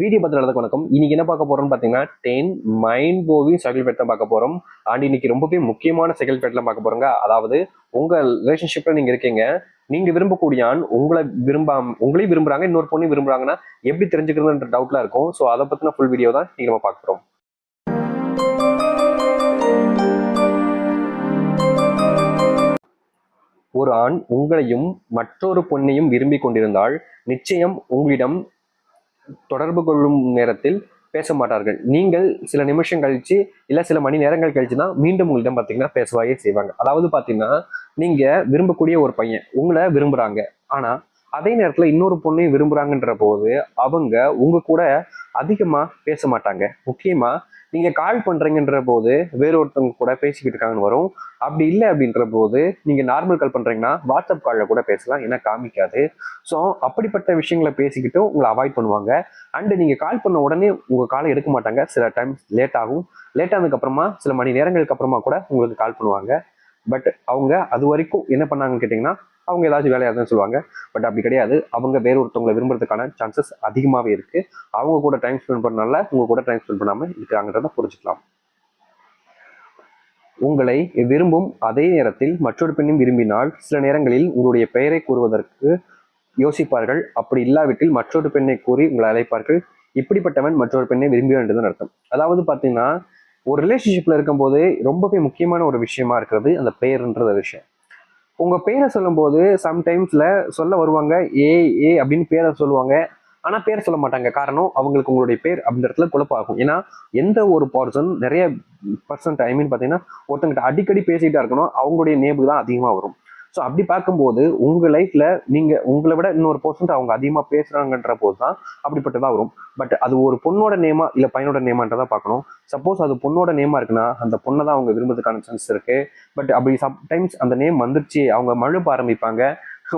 Video பார்த்து வணக்கம். இன்னைக்கு என்ன பார்க்க போறோம்னு பார்த்தீங்கன்னா 10 மைண்ட் ப்ளோவிங் சைக்கிள் பேட் தான் பார்க்க போறோம். அண்ட் இன்னைக்கு ரொம்பவே முக்கியமான சைக்கிள் பேட்லாம் பார்க்க போறோங்க. அதாவது உங்க ரிலேஷன்ஷிப்ல நீங்க இருக்கீங்க, நீங்க விரும்பக்கூடிய ஆண் உங்களையும் விரும்புறாங்க, இன்னொரு பொண்ணையும் விரும்புறாங்கன்னா எப்படி தெரிஞ்சுக்கிறதுன்ற டவுட்லாம் இருக்கும். ஸோ அதை பத்தின ஃபுல் வீடியோ தான் நீங்க நம்ம பார்க்க போறோம். ஒரு ஆண் உங்களையும் மற்றொரு பொண்ணையும் விரும்பி கொண்டிருந்தால் நிச்சயம் உங்களிடம் தொடர்பு கொள்ளும் நேரத்தில் பேச மாட்டார்கள். நீங்கள் சில நிமிஷம் கழிச்சு இல்ல சில மணி நேரங்கள் கழிச்சு தான் மீண்டும் உங்களிடம் பார்த்தீங்கன்னா பேசுவாயே செய்வாங்க. அதாவது பார்த்தீங்கன்னா நீங்க விரும்பக்கூடிய ஒரு பையன் உங்களை விரும்புறாங்க, ஆனா அதே நேரத்துல இன்னொரு பொண்ணையும் விரும்புறாங்கன்ற போது அவங்க உங்க கூட அதிகமா பேச மாட்டாங்க. முக்கியமா நீங்க கால் பண்றீங்கன்ற போது வேறொருத்தவங்க கூட பேசிக்கிட்டு இருக்காங்கன்னு வரும். அப்படி இல்லை அப்படின்ற போது நீங்க நார்மல் கால் பண்றீங்கன்னா வாட்ஸ்அப் காலில் கூட பேசலாம், ஏன்னா காமிக்காது. ஸோ அப்படிப்பட்ட விஷயங்களை பேசிக்கிட்டு உங்களை அவாய்ட் பண்ணுவாங்க. அண்ட் நீங்க கால் பண்ண உடனே உங்க காலை எடுக்க மாட்டாங்க. சில டைம்ஸ் லேட் ஆகும். லேட் ஆனதுக்கு அப்புறமா சில மணி நேரங்களுக்கு அப்புறமா கூட உங்களுக்கு கால் பண்ணுவாங்க. பட் அவங்க அது வரைக்கும் என்ன பண்ணாங்கன்னு கேட்டிங்கன்னா அவங்க ஏதாச்சும் வேலையாக தான் சொல்லுவாங்க. பட் அப்படி கிடையாது. அவங்க வேற ஒருத்தவங்களை விரும்புறதுக்கான சான்சஸ் அதிகமாகவே இருக்கு. அவங்க கூட டைம் ஸ்பெண்ட் பண்ணனால உங்க கூட டைம் ஸ்பெண்ட் பண்ணாமல் இருக்கிறாங்கன்றத புரிஞ்சுக்கலாம். உங்களை விரும்பும் அதே நேரத்தில் மற்றொரு பெண்ணும் விரும்பினால் சில நேரங்களில் உங்களுடைய பெயரை கூறுவதற்கு யோசிப்பார்கள். அப்படி இல்லாவிட்டில் மற்றொரு பெண்ணை கூறி உங்களை அழைப்பார்கள். இப்படிப்பட்டவன் மற்றொரு பெண்ணை விரும்பி வேண்டியதுன்னு அர்த்தம். அதாவது பார்த்தீங்கன்னா ஒரு ரிலேஷன்ஷிப்ல இருக்கும்போது ரொம்பவே முக்கியமான ஒரு விஷயமா இருக்கிறது அந்த பெயர்ன்ற விஷயம். உங்க பேரை சொல்லும்போது சம்டைம்ஸ்ல சொல்ல வருவாங்க, ஏ ஏ அப்படின்னு பேரை சொல்லுவாங்க. ஆனா பேர் சொல்ல மாட்டாங்க. காரணம் அவங்களுக்கு உங்களுடைய பேர் அந்த இடத்துல குழப்பாகும். ஏன்னா எந்த ஒரு பர்சன் நிறைய பர்சன்ட் பாத்தீங்கன்னா ஒருத்தங்கிட்ட அடிக்கடி பேசிட்டா இருக்கணும், அவங்களுடைய நேமுக்கு தான் அதிகமா வரும். ஸோ அப்படி பார்க்கும்போது உங்க லைஃப்ல நீங்க உங்களை விட இன்னொரு பர்சன்ட் அவங்க அதிகமா பேசுறாங்கன்ற போது தான் அப்படிப்பட்டதா வரும். பட் அது ஒரு பொண்ணோட நேமா இல்ல பையனோட நேமான்றதா பார்க்கணும். சப்போஸ் அது பொண்ணோட நேமா இருக்குன்னா அந்த பொண்ணை தான் அவங்க விரும்புறதுக்கான சான்ஸ் இருக்கு. பட் அப்படி சம்டைம்ஸ் அந்த நேம் வந்துருச்சு அவங்க மழுப்ப ஆரம்பிப்பாங்க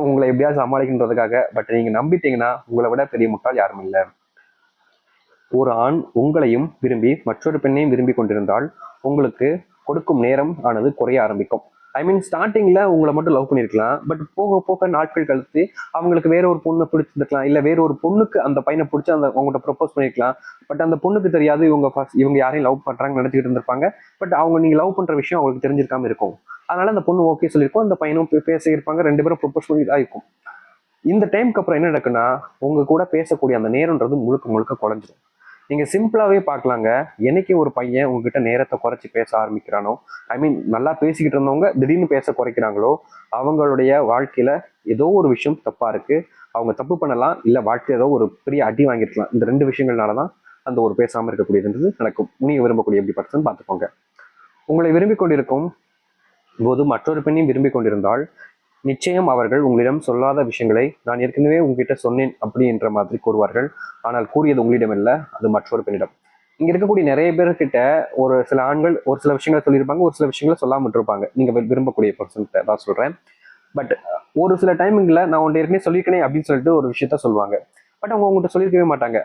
உங்களை எப்படியாவது சமாளிக்கின்றதுக்காக. பட் நீங்க நம்பிட்டீங்கன்னா உங்களை விட பெரிய முட்டாள் யாரும் இல்லை. ஒரு ஆண் உங்களையும் விரும்பி மற்றொரு பெண்ணையும் விரும்பி கொண்டிருந்தால் உங்களுக்கு கொடுக்கும் நேரம் ஆனது குறைய ஆரம்பிக்கும். ஸ்டார்டிங்ல உங்களை மட்டும் லவ் பண்ணிருக்கலாம். பட் போக போக நாட்கள் கழித்து அவங்களுக்கு வேற ஒரு பொண்ணை பிடிச்சிருக்கலாம், இல்ல வேற ஒரு பொண்ணுக்கு அந்த பையனை பிடிச்சி அந்த அவங்கள்ட்ட ப்ரப்போஸ் பண்ணிருக்கலாம். பட் அந்த பொண்ணுக்கு தெரியாது இவங்க யாரையும் லவ் பண்றாங்கன்னு நினைச்சிட்டு இருந்திருப்பாங்க. பட் அவங்க நீங்க லவ் பண்ற விஷயம் அவங்களுக்கு தெரிஞ்சிருக்காம இருக்கும். அதனால அந்த பொண்ணு ஓகே சொல்லியிருக்கோம், அந்த பையனும் பேசியிருப்பாங்க, ரெண்டு பேரும் ப்ரப்போஸ் பண்ணி தான் இருக்கும். இந்த டைமுக்கு அப்புறம் என்ன நடக்குன்னா உங்க கூட பேசக்கூடிய அந்த நேரம்ன்றது முழுக்க முழுக்க குறைஞ்சிடும். நீங்க சிம்பிளாவே பார்க்கலாங்க. என்னைக்கு ஒரு பையன் உங்ககிட்ட நேரத்தை குறைச்சி பேச ஆரம்பிக்கிறானோ, நல்லா பேசிக்கிட்டு இருந்தவங்க திடீர்னு பேச குறைக்கிறாங்களோ அவங்களுடைய வாழ்க்கையில ஏதோ ஒரு விஷயம் தப்பா இருக்கு. அவங்க தப்பு பண்ணலாம், இல்ல வாழ்க்கையில ஏதோ ஒரு பெரிய அடி வாங்கிருக்கலாம். இந்த ரெண்டு விஷயங்கள்னாலதான் அந்த ஒரு பேசாம இருக்கக்கூடியதுன்றது நடக்கும். நீங்க விரும்பக்கூடிய எப்படி பர்சன் பார்த்துக்கோங்க. உங்களை விரும்பி கொண்டிருக்கும் போது மற்றொரு பெண்ணையும் விரும்பி கொண்டிருந்தால் நிச்சயம் அவர்கள் உங்களிடம் சொல்லாத விஷயங்களை நான் ஏற்கனவே உங்ககிட்ட சொன்னேன் அப்படின்ற மாதிரி கூறுவார்கள். ஆனால் கூறியது உங்களிடம் இல்லை, அது மற்றொரு பெண்ணிடம். இங்க இருக்கக்கூடிய நிறைய பேர்கிட்ட ஒரு சில ஆண்கள் ஒரு சில விஷயங்களை சொல்லியிருப்பாங்க, ஒரு சில விஷயங்களை சொல்லாம இருப்பாங்க. நீங்க விரும்பக்கூடிய பர்சன் தான் சொல்றேன். பட் ஒரு சில டைமிங்ல நான் உன்ட்ட ஏற்கனவே சொல்லியிருக்கேனே அப்படின்னு சொல்லிட்டு ஒரு விஷயத்த சொல்லுவாங்க. பட் அவங்க உங்கள்கிட்ட சொல்லியிருக்கவே மாட்டாங்க.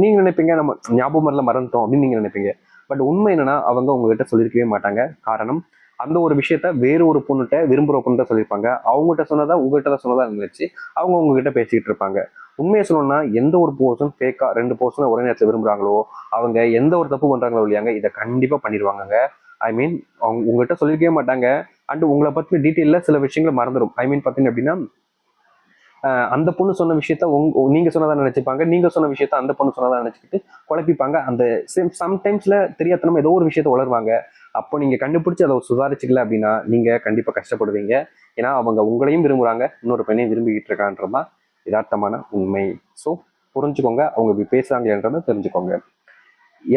நீங்க நினைப்பீங்க நம்ம ஞாபகம் வரல மறந்துட்டோம் அப்படின்னு நீங்க நினைப்பீங்க. பட் உண்மை என்னன்னா அவங்க உங்ககிட்ட சொல்லியிருக்கவே மாட்டாங்க. காரணம் அந்த ஒரு விஷயத்த வேறு ஒரு பொண்ணுகிட்ட விரும்புற பொண்ணு தான் சொல்லியிருப்பாங்க. அவங்ககிட்ட சொன்னதா உங்ககிட்ட தான் சொன்னதா நினைச்சு அவங்க உங்ககிட்ட பேசிக்கிட்டு இருப்பாங்க. உண்மையை சொல்லணும்னா எந்த ஒரு பர்சன் ஃபேக்கா ரெண்டு பர்சனை ஒரே நேரத்தில் விரும்புறாங்களோ அவங்க எந்த ஒரு தப்பு பண்றாங்களோ இல்லையாங்க இதை கண்டிப்பா பண்ணிடுவாங்க. அவங்க உங்ககிட்ட சொல்லியிருக்கவே மாட்டாங்க. அண்ட் உங்களை பத்தி டீட்டெயில சில விஷயங்கள் மறந்துடும். பார்த்தீங்க அப்படின்னா அந்த பொண்ணு சொன்ன விஷயத்த நீங்க சொன்னதா நினைச்சுப்பாங்க, நீங்க சொன்ன விஷயத்த அந்த பொண்ணு சொன்னதா நினைச்சுக்கிட்டு குழப்பிப்பாங்க. அந்த சம்டைம்ஸ்ல தெரியாதனமா ஏதோ ஒரு விஷயத்த வளருவாங்க. அப்போ நீங்க கண்டுபிடிச்சு அதை சுதாரிச்சுக்கல அப்படின்னா நீங்க கண்டிப்பா கஷ்டப்படுவீங்க. ஏன்னா அவங்க உங்களையும் விரும்புறாங்க, இன்னொரு பெண்ணையும் விரும்பிக்கிட்டு இருக்கான்றதுதான் யதார்த்தமான உண்மை. ஸோ புரிஞ்சுக்கோங்க, அவங்க இப்படி பேசுறாங்கன்றதை தெரிஞ்சுக்கோங்க.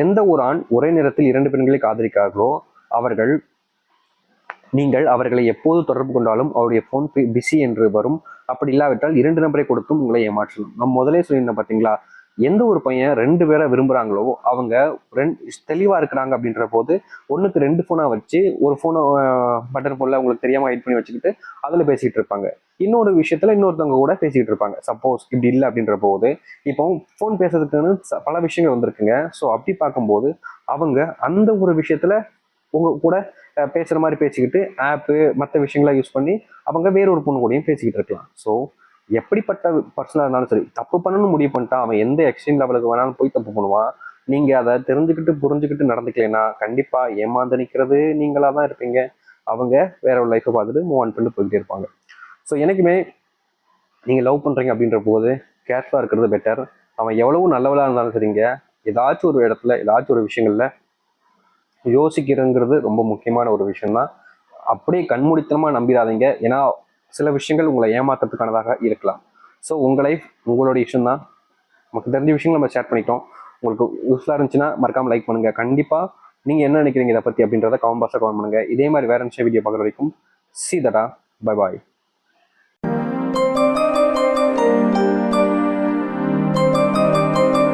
எந்த ஒரு ஆண் ஒரே நேரத்தில் இரண்டு பெண்களை காதலிக்கிறார்களோ நீங்கள் அவர்களை எப்போது தொடர்பு கொண்டாலும் அவருடைய போன் பிஸி என்று வரும். அப்படி இல்லாவிட்டால் இரண்டு நம்பரை கொடுத்தும் உங்களை ஏமாற்றலாம். நம்ம முதலே சொல்லியிருந்தோம் பார்த்தீங்களா, எந்த ஒரு பையன் ரெண்டு பேரை விரும்புறாங்களோ அவங்க தெளிவா இருக்கிறாங்க அப்படின்ற போது ஒன்றுக்கு ரெண்டு ஃபோனா வச்சு ஒரு ஃபோனை பட்டன் ஃபோன்ல உங்களுக்கு தெரியாம ஹைட் பண்ணி வச்சுக்கிட்டு அதுல பேசிக்கிட்டு இருப்பாங்க. இன்னொரு விஷயத்துல இன்னொருத்தவங்க கூட பேசிக்கிட்டு இருப்பாங்க. சப்போஸ் இப்படி இல்லை அப்படின்ற போது இப்போ ஃபோன் பேசுறதுக்குன்னு பல விஷயங்கள் வந்திருக்குங்க. ஸோ அப்படி பார்க்கும்போது அவங்க அந்த ஒரு விஷயத்துல உங்க கூட பேசுற மாதிரி பேசிக்கிட்டு ஆப்பு மற்ற விஷயங்களை யூஸ் பண்ணி அவங்க வேற ஒரு பொண்ணு கூடயும் பேசிக்கிட்டு இருக்கலாம். ஸோ எப்படிப்பட்ட பர்சனாக இருந்தாலும் சரி, தப்பு பண்ணணும்னு முடிவு பண்ணிட்டா அவன் எந்த எக்ஸ்ட்ரீம் லெவலுக்கு வேணாலும் போய் தப்பு பண்ணுவான். நீங்க அதை தெரிஞ்சுக்கிட்டு புரிஞ்சுக்கிட்டு நடந்துக்கலைன்னா கண்டிப்பா ஏமாந்து நிற்கிறது நீங்களா தான் இருப்பீங்க. அவங்க வேற ஒரு லைஃப்பை பார்த்துட்டு மூவ் ஆன் பண்ணிட்டு போயிட்டே இருப்பாங்க. ஸோ எனக்குமே நீங்க லவ் பண்றீங்க அப்படின்ற போது கேர்ஃபுல்லா இருக்கிறது பெட்டர். அவன் எவ்வளவு நல்லவளா இருந்தாலும் சரிங்க, ஏதாச்சும் ஒரு இடத்துல ஏதாச்சும் ஒரு விஷயங்கள்ல யோசிக்கிறங்கிறது ரொம்ப முக்கியமான ஒரு விஷயம் தான். அப்படியே கண்மூடித்தனமா நம்பிடாதீங்க. ஏன்னா சில விஷயங்கள் உங்களை ஏமாத்துறதுக்கானதாக இருக்கலாம். ஸோ உங்க லைஃப் உங்களோட விஷயம் தான். நமக்கு தெரிஞ்ச விஷயங்கள் நம்ம ஷேர் பண்ணிட்டோம். உங்களுக்கு யூஸ்ஃபுல்லாக இருந்துச்சுன்னா மறக்காம லைக் பண்ணுங்க. கண்டிப்பா நீங்க என்ன நினைக்கிறீங்க இதை பத்தி அப்படின்றத கமெண்ட் பாக்ஸ்ல கமெண்ட் பண்ணுங்க. இதே மாதிரி வேற நிமிஷம் வீடியோ பார்க்குற வரைக்கும் சீதடா. Bye bye.